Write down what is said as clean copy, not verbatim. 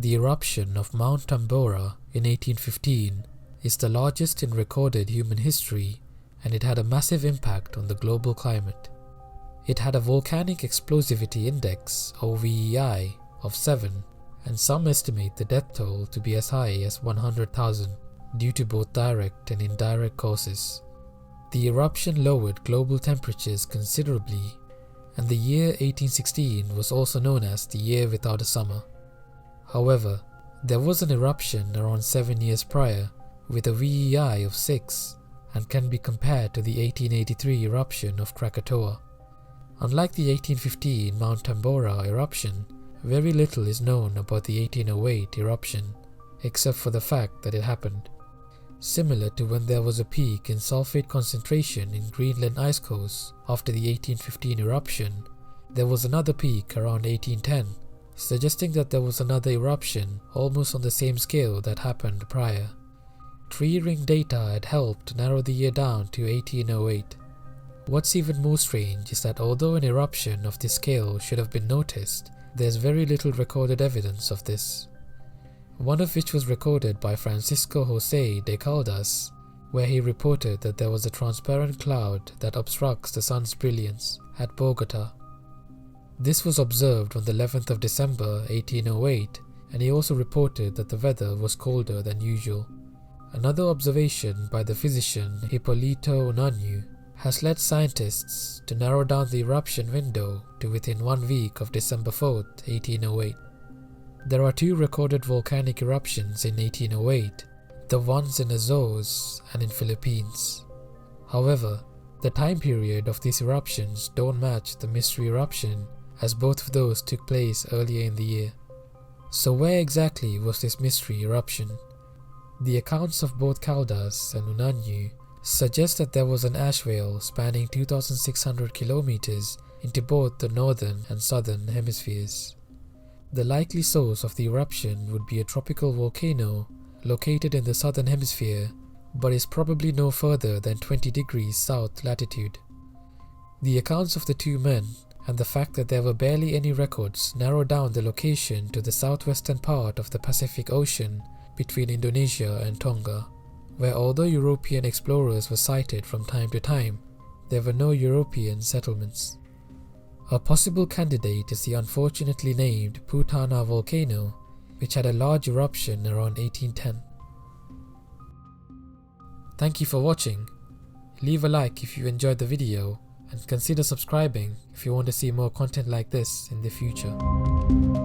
The eruption of Mount Tambora in 1815 is the largest in recorded human history, and it had a massive impact on the global climate. It had a volcanic explosivity index or VEI of 7, and some estimate the death toll to be as high as 100,000 due to both direct and indirect causes. The eruption lowered global temperatures considerably, and the year 1816 was also known as the year without a summer. However, there was an eruption around 7 years prior with a VEI of 6 and can be compared to the 1883 eruption of Krakatoa. Unlike the 1815 Mount Tambora eruption, very little is known about the 1808 eruption, except for the fact that it happened. Similar to when there was a peak in sulfate concentration in Greenland ice cores after the 1815 eruption, there was another peak around 1810, suggesting that there was another eruption almost on the same scale that happened prior. Tree ring data had helped narrow the year down to 1808. What's even more strange is that although an eruption of this scale should have been noticed, there's very little recorded evidence of this. One of which was recorded by Francisco José de Caldas, where he reported that there was a transparent cloud that obstructs the sun's brilliance at Bogota. This was observed on the 11th of December 1808, and he also reported that the weather was colder than usual. Another observation by the physician Hipólito Unanue has led scientists to narrow down the eruption window to within 1 week of December 4th, 1808. There are 2 recorded volcanic eruptions in 1808, the ones in Azores and in Philippines. However, the time period of these eruptions don't match the mystery eruption, as both of those took place earlier in the year. So where exactly was this mystery eruption? The accounts of both Caldas and Unanue suggest that there was an ash veil spanning 2,600 kilometers into both the northern and southern hemispheres. The likely source of the eruption would be a tropical volcano located in the southern hemisphere, but is probably no further than 20 degrees south latitude. The accounts of the 2 men and the fact that there were barely any records narrow down the location to the southwestern part of the Pacific Ocean between Indonesia and Tonga, where although European explorers were sighted from time to time, there were no European settlements. A possible candidate is the unfortunately named Putana volcano, which had a large eruption around 1810. Thank you for watching. Leave a like if you enjoyed the video, and consider subscribing if you want to see more content like this in the future.